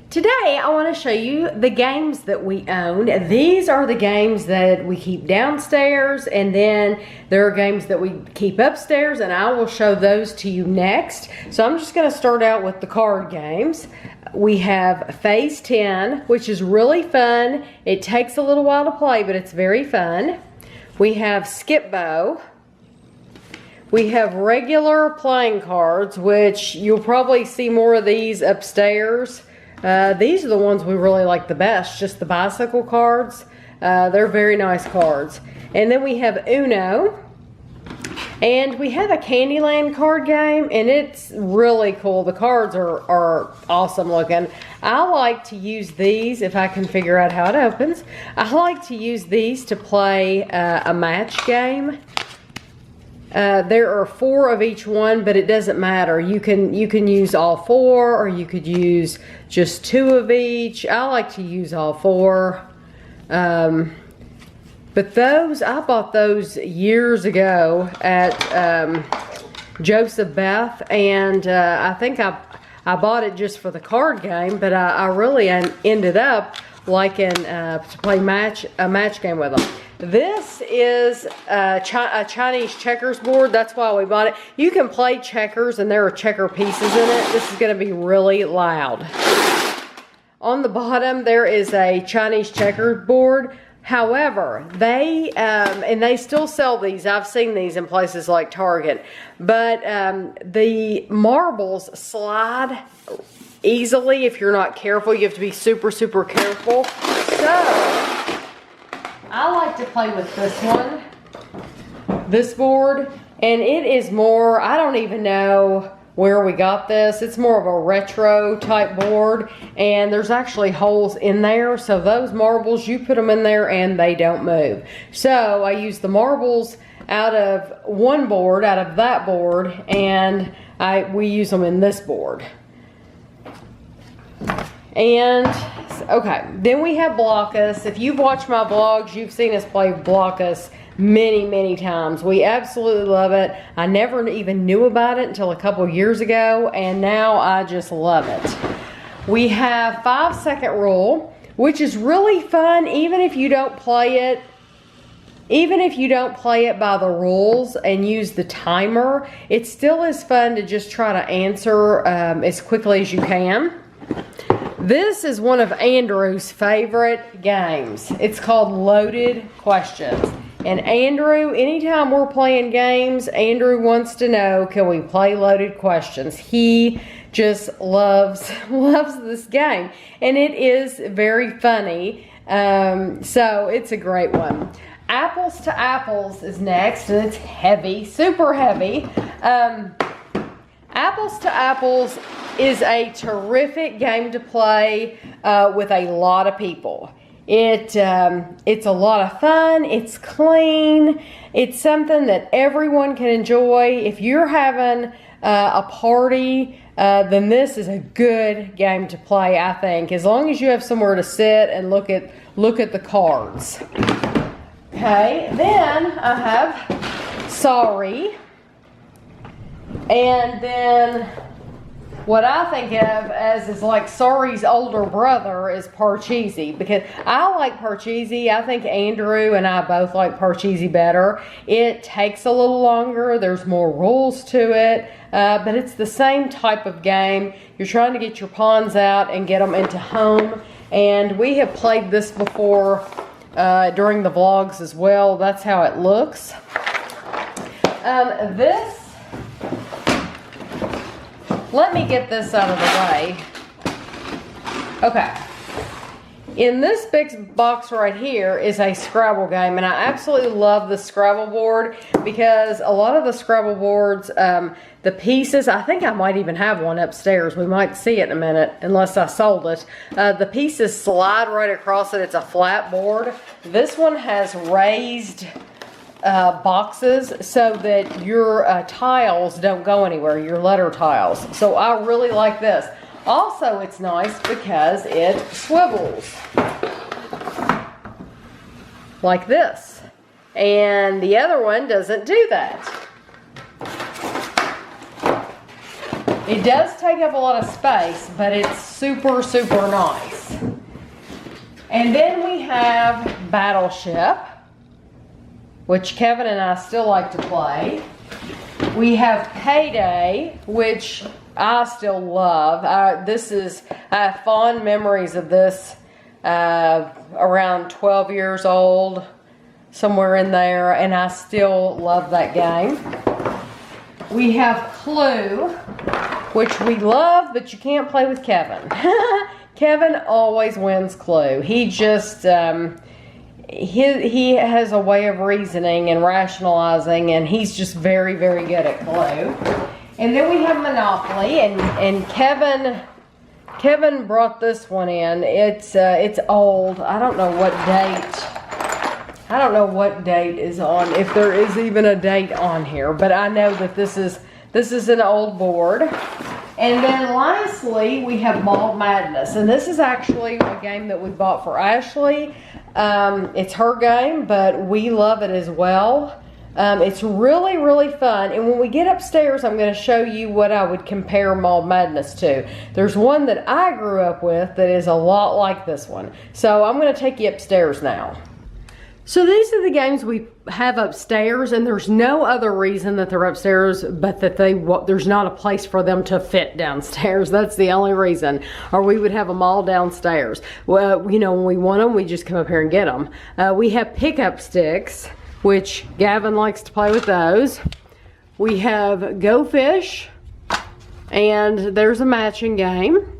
Today, I want to show you the games that we own. These are the games that we keep downstairs, and then there are games that we keep upstairs, and I will show those to you next. So I'm just going to start out with the card games. We have Phase 10, which is really fun. It takes a little while to play, but it's very fun. We have Skip Bo. We have regular playing cards, which you'll probably see more of these upstairs. These are the ones we really like the best, just the bicycle cards. They're very nice cards. And then we have Uno. And we have a Candyland card game, and it's really cool. The cards are awesome looking. I like to use these, if I can figure out how it opens. I like to use these to play a match game. There are 4 of each one, but it doesn't matter. You can use all 4, or you could use just 2 of each. I like to use all 4. But those, I bought those years ago at Joseph Beth, and I think I bought it just for the card game, but I really ended up liking to play a match game with them. This is a Chinese checkers board. That's why we bought it. You can play checkers, and there are checker pieces in it. This is going to be really loud. On the bottom, there is a Chinese checkers board. However, they still sell these. I've seen these in places like Target. But the marbles slide easily if you're not careful. You have to be super, super careful. So I like to play with this board, and it is more, I don't even know where we got this. It's more of a retro type board, and there's actually holes in there, so those marbles, you put them in there and they don't move. So I use the marbles out of one board, out of that board, and we use them in this board. And okay, then we have Blokus. If you've watched my vlogs, you've seen us play Blokus many, many times. We absolutely love it. I never even knew about it until a couple years ago, and now I just love it. We have 5-second rule, which is really fun, even if you don't play it. Even if you don't play it by the rules and use the timer, it still is fun to just try to answer as quickly as you can. This is one of Andrew's favorite games. It's called Loaded Questions. And Andrew, anytime we're playing games, Andrew wants to know, can we play Loaded Questions? He just loves this game. And it is very funny. So it's a great one. Apples to Apples is next, and it's heavy, super heavy. Apples to Apples is a terrific game to play with a lot of people. It's a lot of fun. It's clean. It's something that everyone can enjoy. If you're having a party, then this is a good game to play, I think, as long as you have somewhere to sit and look at the cards. Okay, then I have Sorry. And then what I think of as is like Sorry's older brother is Parcheesi, because I like Parcheesi. I think Andrew and I both like Parcheesi better. It takes a little longer. There's more rules to it, but it's the same type of game. You're trying to get your pawns out and get them into home. And we have played this before during the vlogs as well. That's how it looks. Let me get this out of the way. Okay. In this big box right here is a Scrabble game, and I absolutely love the Scrabble board because a lot of the Scrabble boards, the pieces, I think I might even have one upstairs. We might see it in a minute, unless I sold it. The pieces slide right across it. It's a flat board. This one has raised boxes so that your tiles don't go anywhere, your letter tiles. So I really like this. Also, it's nice because it swivels like this, and the other one doesn't do that. It does take up a lot of space, but it's super, super nice. And then we have Battleship, which Kevin and I still like to play. We have Payday, which I still love. This is, I have fond memories of this around 12 years old, somewhere in there, and I still love that game. We have Clue, which we love, but you can't play with Kevin. Kevin always wins Clue. He just, he has a way of reasoning and rationalizing, and he's just very, very good at Clue. And then we have Monopoly, and Kevin brought this one in. It's old. I don't know what date. I don't know what date is on, if there is even a date on here, but I know that this is an old board. And then lastly, we have Mall Madness, and this is actually a game that we bought for Ashley. It's her game, but we love it as well. It's really, really fun, and when we get upstairs, I'm going to show you what I would compare Mall Madness to. There's one that I grew up with that is a lot like this one. So I'm going to take you upstairs now. So these are the games we have upstairs, and there's no other reason that they're upstairs but that there's not a place for them to fit downstairs. That's the only reason. Or we would have them all downstairs. Well, you know, when we want them, we just come up here and get them. We have pickup sticks, which Gavin likes to play with those. We have Go Fish, and there's a matching game.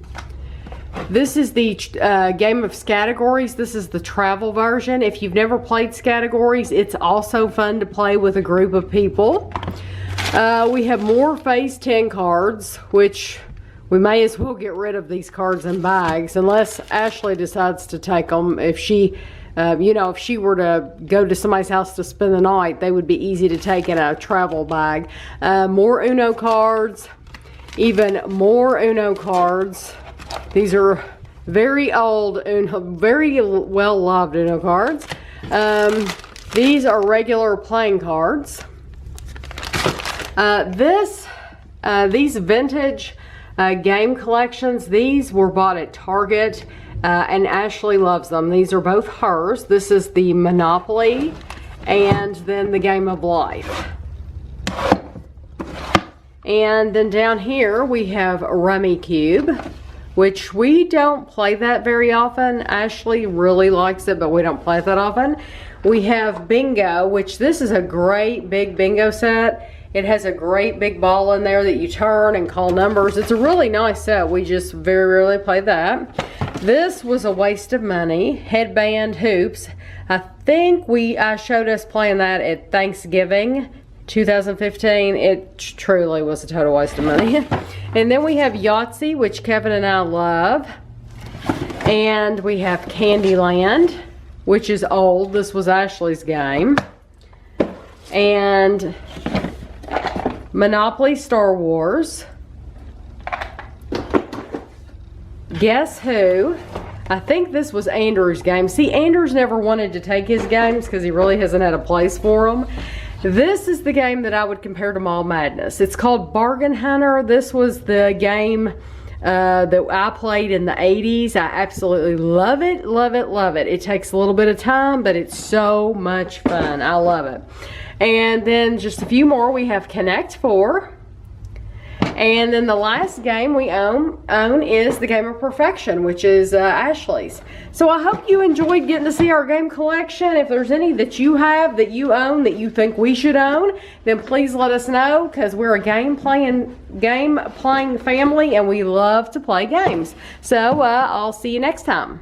This is the game of Scattergories. This is the travel version. If you've never played Scattergories, it's also fun to play with a group of people. We have more Phase 10 cards, which we may as well get rid of these cards in bags, unless Ashley decides to take them. If she, you know, if she were to go to somebody's house to spend the night, they would be easy to take in a travel bag. More Uno cards, even more Uno cards. These are very old Uno, very well loved Uno cards. These are regular playing cards. These vintage game collections, these were bought at Target, and Ashley loves them. These are both hers. This is the Monopoly and then the Game of Life. And then down here we have Rummikub, which we don't play that very often. Ashley really likes it, but we don't play it that often. We have Bingo, which this is a great big bingo set. It has a great big ball in there that you turn and call numbers. It's a really nice set. We just very rarely play that. This was a waste of money. Headband Hoops. I think I showed us playing that at Thanksgiving 2015. It truly was a total waste of money. And then we have Yahtzee, which Kevin and I love. And we have Candyland, which is old. This was Ashley's game. And Monopoly Star Wars. Guess Who. I think this was Andrew's game. See, Andrew's never wanted to take his games because he really hasn't had a place for them. This is the game that I would compare to Mall Madness. It's called Bargain Hunter. This was the game that I played in the 80s. I absolutely love it, love it, love it. It takes a little bit of time, but it's so much fun. I love it. And then just a few more. We have Connect 4. And then the last game we own is the Game of Perfection, which is Ashley's. So I hope you enjoyed getting to see our game collection. If there's any that you have, that you own, that you think we should own, then please let us know, because we're a game playing family and we love to play games. So I'll see you next time.